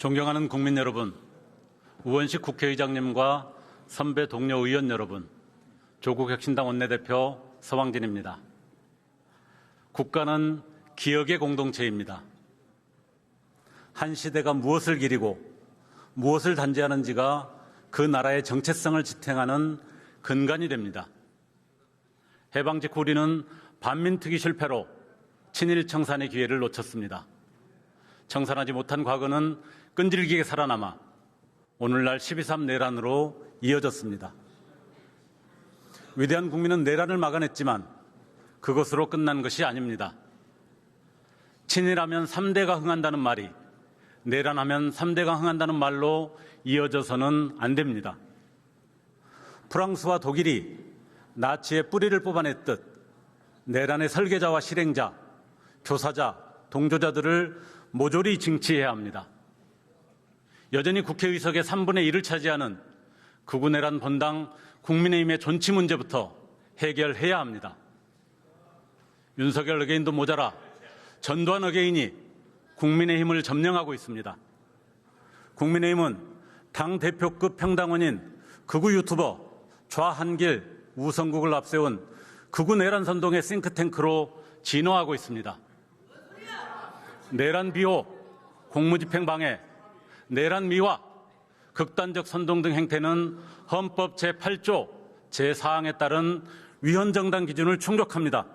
존경하는 국민 여러분, 우원식 국회의장님과 선배 동료 의원 여러분, 조국혁신당 원내대표 서왕진입니다. 국가는 기억의 공동체입니다. 한 시대가 무엇을 기리고 무엇을 단죄하는지가 그 나라의 정체성을 지탱하는 근간이 됩니다. 해방 직후 우리는 반민특위 실패로 친일 청산의 기회를 놓쳤습니다. 청산하지 못한 과거는 끈질기게 살아남아 오늘날 12.3 내란으로 이어졌습니다. 위대한 국민은 내란을 막아냈지만 그것으로 끝난 것이 아닙니다. 친일하면 3대가 흥한다는 말이 내란하면 3대가 흥한다는 말로 이어져서는 안 됩니다. 프랑스와 독일이 나치의 뿌리를 뽑아냈듯 내란의 설계자와 실행자, 교사자, 동조자들을 모조리 징치해야 합니다. 여전히 국회의석의 3분의 1을 차지하는 극우 내란 본당 국민의힘의 존치 문제부터 해결해야 합니다. 윤석열 어게인도 모자라 전두환 어게인이 국민의힘을 점령하고 있습니다. 국민의힘은 당대표급 평당원인 극우 유튜버 좌한길, 우성국을 앞세운 극우 내란 선동의 싱크탱크로 진화하고 있습니다. 내란 비호, 공무집행 방해, 내란 미화, 극단적 선동 등 행태는 헌법 제8조 제4항에 따른 위헌정당 기준을 충족합니다.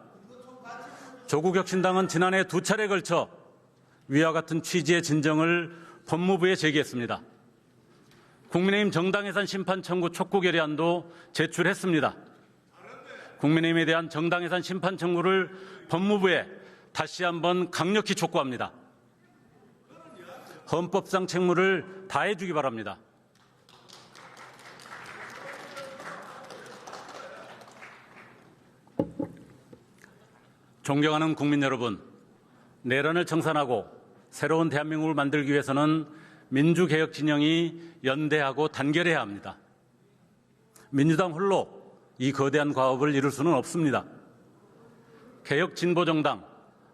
조국혁신당은 지난해 2차례에 걸쳐 위와 같은 취지의 진정을 법무부에 제기했습니다. 국민의힘 정당해산 심판 청구 촉구 결의안도 제출했습니다. 국민의힘에 대한 정당해산 심판 청구를 법무부에 다시 한번 강력히 촉구합니다. 헌법상 책무를 다해 주기 바랍니다. 존경하는 국민 여러분, 내란을 청산하고 새로운 대한민국을 만들기 위해서는 민주개혁 진영이 연대하고 단결해야 합니다. 민주당 홀로 이 거대한 과업을 이룰 수는 없습니다. 개혁 진보 정당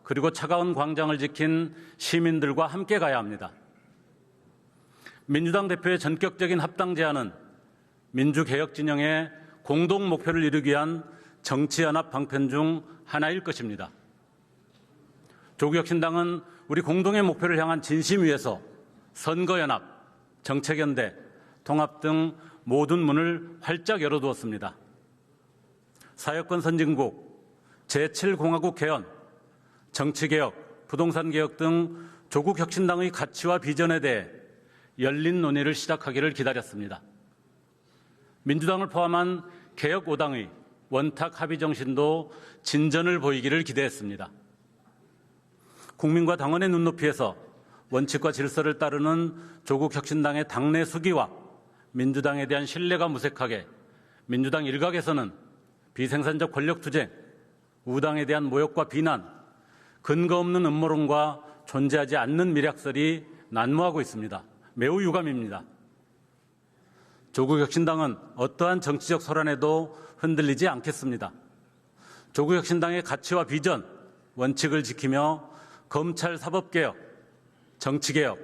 그리고 차가운 광장을 지킨 시민들과 함께 가야 합니다. 민주당 대표의 전격적인 합당 제안은 민주개혁 진영의 공동 목표를 이루기 위한 정치연합 방편 중 하나일 것입니다. 조국혁신당은 우리 공동의 목표를 향한 진심 위에서 선거연합, 정책연대, 통합 등 모든 문을 활짝 열어두었습니다. 사회권 선진국, 제7공화국 개헌, 정치개혁, 부동산개혁 등 조국혁신당의 가치와 비전에 대해 열린 논의를 시작하기를 기다렸습니다. 민주당을 포함한 개혁 5당의 원탁 합의 정신도 진전을 보이기를 기대했습니다. 국민과 당원의 눈높이에서 원칙과 질서를 따르는 조국혁신당의 당내 수기와 민주당에 대한 신뢰가 무색하게 민주당 일각에서는 비생산적 권력투쟁, 우당에 대한 모욕과 비난, 근거 없는 음모론과 존재하지 않는 미략설이 난무하고 있습니다. 매우 유감입니다. 조국혁신당은 어떠한 정치적 소란에도 흔들리지 않겠습니다. 조국혁신당의 가치와 비전, 원칙을 지키며 검찰 사법개혁, 정치개혁,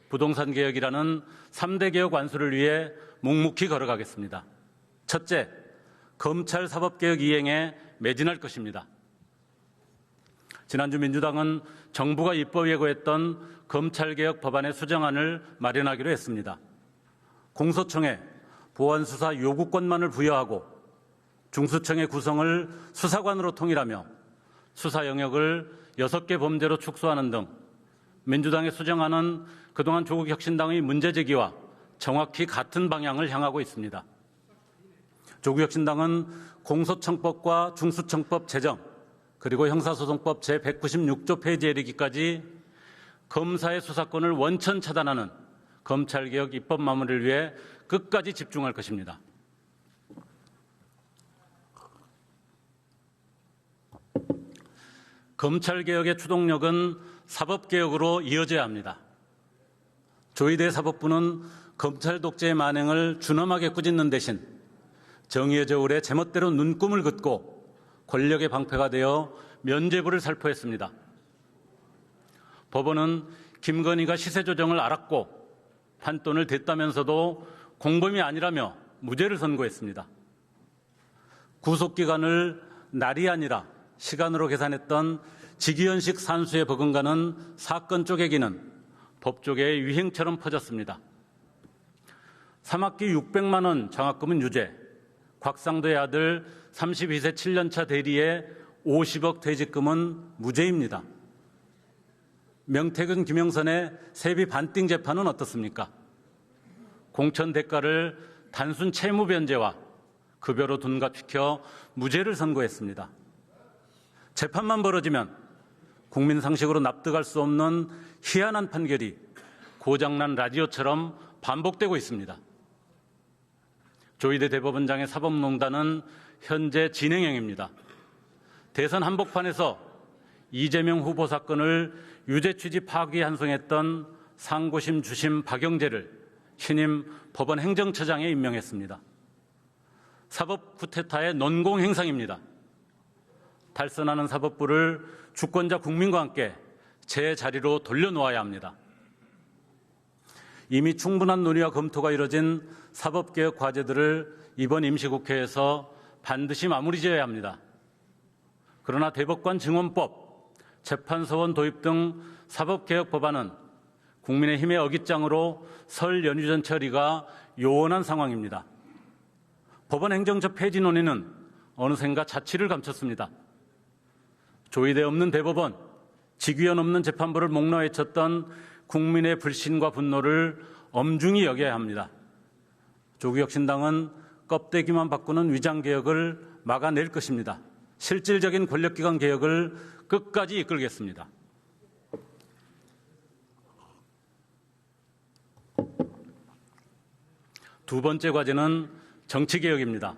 부동산개혁이라는 3대 개혁 완수를 위해 묵묵히 걸어가겠습니다. 첫째, 검찰 사법개혁 이행에 매진할 것입니다. 지난주 민주당은 정부가 입법 예고했던 검찰개혁 법안의 수정안을 마련하기로 했습니다. 공소청에 보안수사 요구권만을 부여하고 중수청의 구성을 수사관으로 통일하며 수사 영역을 6개 범죄로 축소하는 등 민주당의 수정안은 그동안 조국혁신당의 문제제기와 정확히 같은 방향을 향하고 있습니다. 조국혁신당은 공소청법과 중수청법 제정 그리고 형사소송법 제196조 폐지에 이르기까지 검사의 수사권을 원천 차단하는 검찰개혁 입법 마무리를 위해 끝까지 집중할 것입니다. 검찰개혁의 추동력은 사법개혁으로 이어져야 합니다. 조희대 사법부는 검찰 독재의 만행을 준엄하게 꾸짖는 대신 정의의 저울에 제멋대로 눈금을 긋고 권력의 방패가 되어 면죄부를 살포했습니다. 법원은 김건희가 시세 조정을 알았고 판돈을 댔다면서도 공범이 아니라며 무죄를 선고했습니다. 구속기간을 날이 아니라 시간으로 계산했던 직위헌식 산수의 버금가는 사건 쪼개기는 법조계의 유행처럼 퍼졌습니다. 3학기 600만 원 장학금은 유죄, 곽상도의 아들 32세 7년차 대리의 50억 퇴직금은 무죄입니다. 명태균, 김영선의 세비 반띵 재판은 어떻습니까? 공천 대가를 단순 채무 변제와 급여로 둔갑시켜 무죄를 선고했습니다. 재판만 벌어지면 국민 상식으로 납득할 수 없는 희한한 판결이 고장난 라디오처럼 반복되고 있습니다. 조희대 대법원장의 사법농단은 현재 진행형입니다. 대선 한복판에서 이재명 후보 사건을 유죄 취지 파기 한송했던 상고심 주심 박영재를 신임 법원 행정처장에 임명했습니다. 사법 쿠데타의 논공 행상입니다. 달선하는 사법부를 주권자 국민과 함께 제 자리로 돌려놓아야 합니다. 이미 충분한 논의와 검토가 이뤄진 사법개혁 과제들을 이번 임시국회에서 반드시 마무리 지어야 합니다. 그러나 대법관 증언법, 재판소원 도입 등 사법개혁 법안은 국민의힘의 어깃장으로 설 연휴 전 처리가 요원한 상황입니다. 법원 행정처 폐지 논의는 어느샌가 자취를 감췄습니다. 조의대 없는 대법원, 직위원 없는 재판부를 목놓아헤쳤던 국민의 불신과 분노를 엄중히 여겨야 합니다. 조국혁신당은 껍데기만 바꾸는 위장개혁을 막아낼 것입니다. 실질적인 권력기관 개혁을 끝까지 이끌겠습니다. 두 번째 과제는 정치개혁입니다.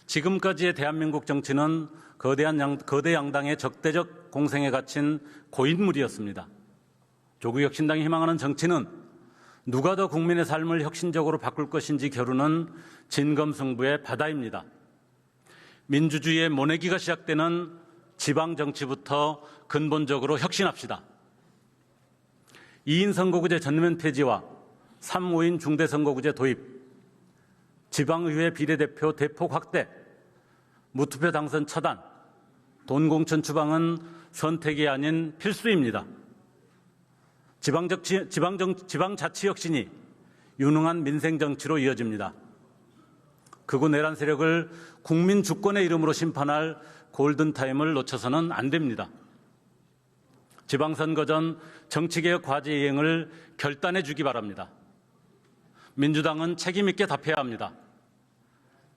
지금까지의 대한민국 정치는 거대 양당의 적대적 공생에 갇힌 고인물이었습니다. 조국혁신당이 희망하는 정치는 누가 더 국민의 삶을 혁신적으로 바꿀 것인지 겨루는 진검승부의 바다입니다. 민주주의의 모내기가 시작되는 지방정치부터 근본적으로 혁신합시다. 2인 선거구제 전면 폐지와 3, 5인 중대선거구제 도입, 지방의회 비례대표 대폭 확대, 무투표 당선 차단, 돈공천 추방은 선택이 아닌 필수입니다. 지방자치 혁신이 유능한 민생정치로 이어집니다. 극우 내란 세력을 국민 주권의 이름으로 심판할 골든타임을 놓쳐서는 안 됩니다. 지방선거 전 정치개혁 과제 이행을 결단해 주기 바랍니다. 민주당은 책임 있게 답해야 합니다.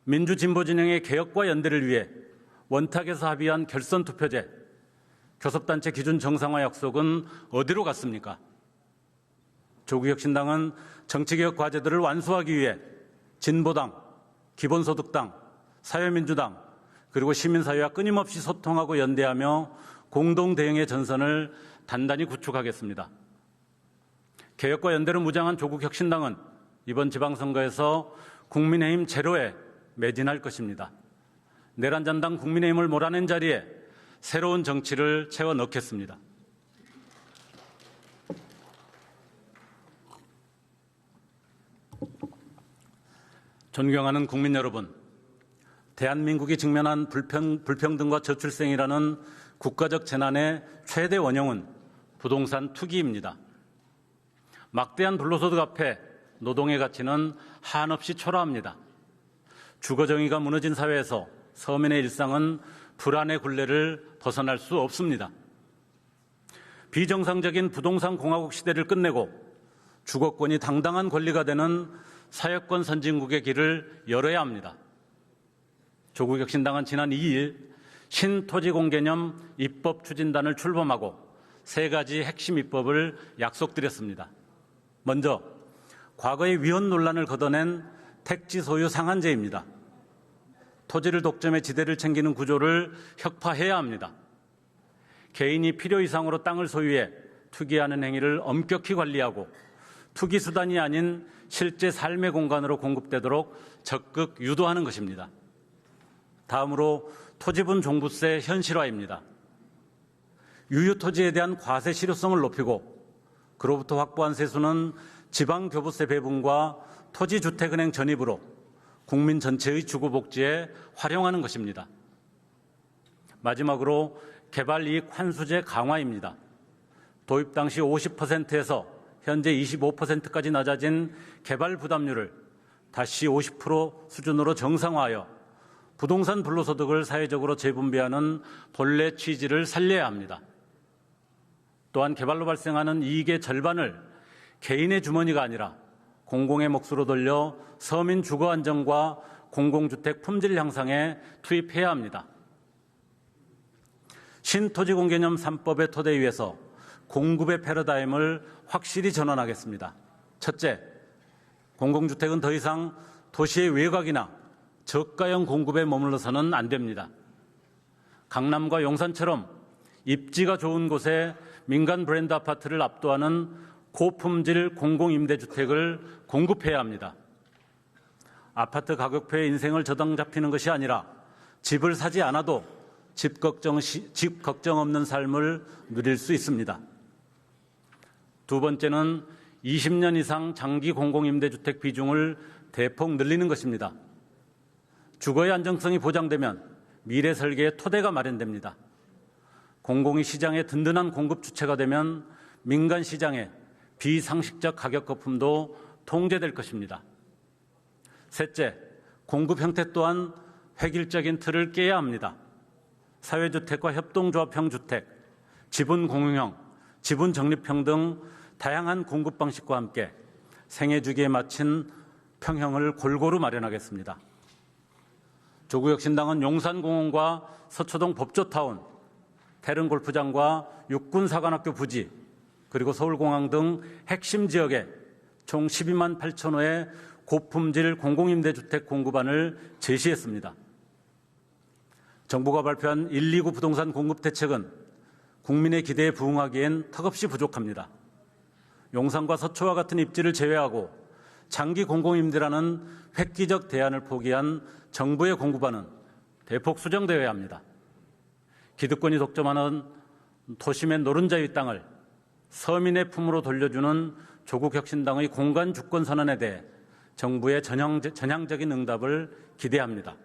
민주진보진영의 개혁과 연대를 위해 원탁에서 합의한 결선투표제, 교섭단체 기준 정상화 약속은 어디로 갔습니까? 조국혁신당은 정치개혁 과제들을 완수하기 위해 진보당, 기본소득당, 사회민주당, 그리고 시민사회와 끊임없이 소통하고 연대하며 공동대응의 전선을 단단히 구축하겠습니다. 개혁과 연대를 무장한 조국혁신당은 이번 지방선거에서 국민의힘 제로에 매진할 것입니다. 내란전당 국민의힘을 몰아낸 자리에 새로운 정치를 채워 넣겠습니다. 존경하는 국민 여러분, 대한민국이 직면한 불평등과 저출생이라는 국가적 재난의 최대 원흉은 부동산 투기입니다. 막대한 불로소득 앞에 노동의 가치는 한없이 초라합니다. 주거정의가 무너진 사회에서 서민의 일상은 불안의 굴레를 벗어날 수 없습니다. 비정상적인 부동산 공화국 시대를 끝내고 주거권이 당당한 권리가 되는 사회권 선진국의 길을 열어야 합니다. 조국혁신당은 지난 2일 신토지공개념 입법 추진단을 출범하고 3가지 핵심 입법을 약속드렸습니다. 먼저 과거의 위헌 논란을 걷어낸 택지 소유 상한제입니다. 토지를 독점해 지대를 챙기는 구조를 혁파해야 합니다. 개인이 필요 이상으로 땅을 소유해 투기하는 행위를 엄격히 관리하고 투기 수단이 아닌 실제 삶의 공간으로 공급되도록 적극 유도하는 것입니다. 다음으로 토지분 종부세 현실화입니다. 유유토지에 대한 과세 실효성을 높이고 그로부터 확보한 세수는 지방교부세 배분과 토지주택은행 전입으로 국민 전체의 주거복지에 활용하는 것입니다. 마지막으로 개발이익 환수제 강화입니다. 도입 당시 50%에서 현재 25%까지 낮아진 개발 부담률을 다시 50% 수준으로 정상화하여 부동산 불로소득을 사회적으로 재분배하는 본래 취지를 살려야 합니다. 또한 개발로 발생하는 이익의 절반을 개인의 주머니가 아니라 공공의 몫으로 돌려 서민 주거 안정과 공공주택 품질 향상에 투입해야 합니다. 신토지공개념 3법의 토대 위에서 공급의 패러다임을 확실히 전환하겠습니다. 첫째, 공공주택은 더 이상 도시의 외곽이나 저가형 공급에 머물러서는 안 됩니다. 강남과 용산처럼 입지가 좋은 곳에 민간 브랜드 아파트를 압도하는 고품질 공공임대주택을 공급해야 합니다. 아파트 가격표에 인생을 저당 잡히는 것이 아니라 집을 사지 않아도 집 걱정 없는 삶을 누릴 수 있습니다. 두 번째는 20년 이상 장기 공공임대주택 비중을 대폭 늘리는 것입니다. 주거의 안정성이 보장되면 미래 설계의 토대가 마련됩니다. 공공이 시장의 든든한 공급 주체가 되면 민간 시장의 비상식적 가격 거품도 통제될 것입니다. 셋째, 공급 형태 또한 획일적인 틀을 깨야 합니다. 사회주택과 협동조합형 주택, 지분 공유형, 지분 적립형 등 다양한 공급 방식과 함께 생애 주기에 맞춘 평형을 골고루 마련하겠습니다. 조국혁신당은 용산공원과 서초동 법조타운, 태릉골프장과 육군사관학교 부지, 그리고 서울공항 등 핵심 지역에 총 12만 8천 호의 고품질 공공임대주택 공급안을 제시했습니다. 정부가 발표한 129 부동산 공급 대책은 국민의 기대에 부응하기엔 턱없이 부족합니다. 용산과 서초와 같은 입지를 제외하고 장기 공공임대라는 획기적 대안을 포기한 정부의 공급안은 대폭 수정되어야 합니다. 기득권이 독점하는 도심의 노른자의 땅을 서민의 품으로 돌려주는 조국혁신당의 공간 주권 선언에 대해 정부의 전향적인 응답을 기대합니다.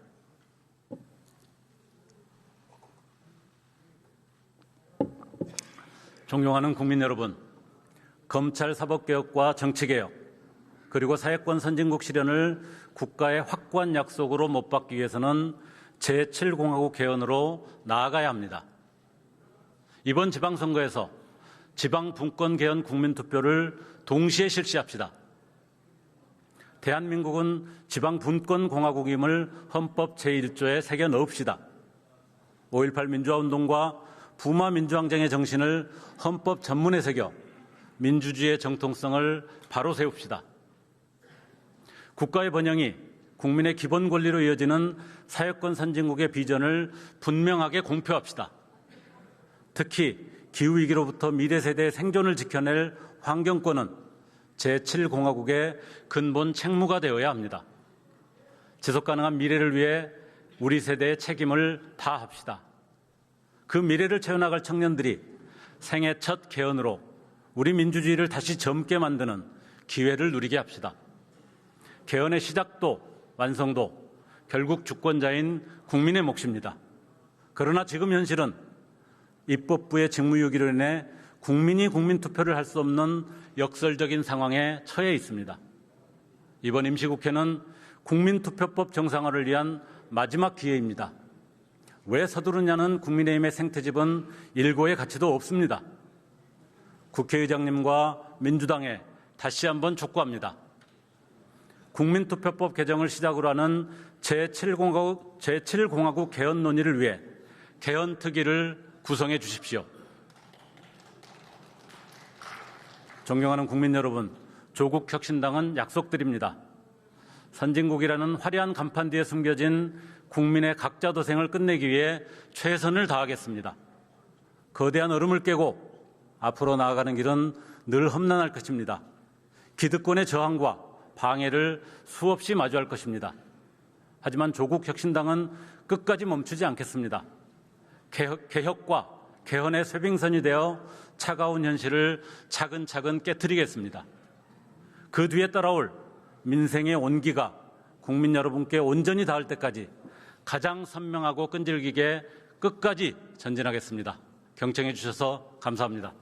존경하는 국민 여러분, 검찰 사법개혁과 정치개혁, 그리고 사회권 선진국 실현을 국가의 확고한 약속으로 못 받기 위해서는 제7공화국 개헌으로 나아가야 합니다. 이번 지방선거에서 지방분권 개헌 국민투표를 동시에 실시합시다. 대한민국은 지방분권공화국임을 헌법 제1조에 새겨 넣읍시다. 5.18 민주화운동과 부마 민주항쟁의 정신을 헌법 전문에 새겨 민주주의의 정통성을 바로 세웁시다. 국가의 번영이 국민의 기본 권리로 이어지는 사회권 선진국의 비전을 분명하게 공표합시다. 특히 기후위기로부터 미래 세대의 생존을 지켜낼 환경권은 제7공화국의 근본 책무가 되어야 합니다. 지속가능한 미래를 위해 우리 세대의 책임을 다합시다. 그 미래를 채워나갈 청년들이 생애 첫 개헌으로 우리 민주주의를 다시 젊게 만드는 기회를 누리게 합시다. 개헌의 시작도 완성도 결국 주권자인 국민의 몫입니다. 그러나 지금 현실은 입법부의 직무유기로 인해 국민이 국민투표를 할 수 없는 역설적인 상황에 처해 있습니다. 이번 임시국회는 국민투표법 정상화를 위한 마지막 기회입니다. 왜 서두르냐는 국민의힘의 생태집은 일고의 가치도 없습니다. 국회의장님과 민주당에 다시 한번 촉구합니다. 국민투표법 개정을 시작으로 하는 제7공화국 개헌 논의를 위해 개헌특위를 구성해 주십시오. 존경하는 국민 여러분, 조국혁신당은 약속드립니다. 선진국이라는 화려한 간판 뒤에 숨겨진 국민의 각자 도생을 끝내기 위해 최선을 다하겠습니다. 거대한 얼음을 깨고 앞으로 나아가는 길은 늘 험난할 것입니다. 기득권의 저항과 방해를 수없이 마주할 것입니다. 하지만 조국혁신당은 끝까지 멈추지 않겠습니다. 개혁과 개헌의 쇄빙선이 되어 차가운 현실을 차근차근 깨트리겠습니다. 그 뒤에 따라올 민생의 온기가 국민 여러분께 온전히 닿을 때까지 가장 선명하고 끈질기게 끝까지 전진하겠습니다. 경청해 주셔서 감사합니다.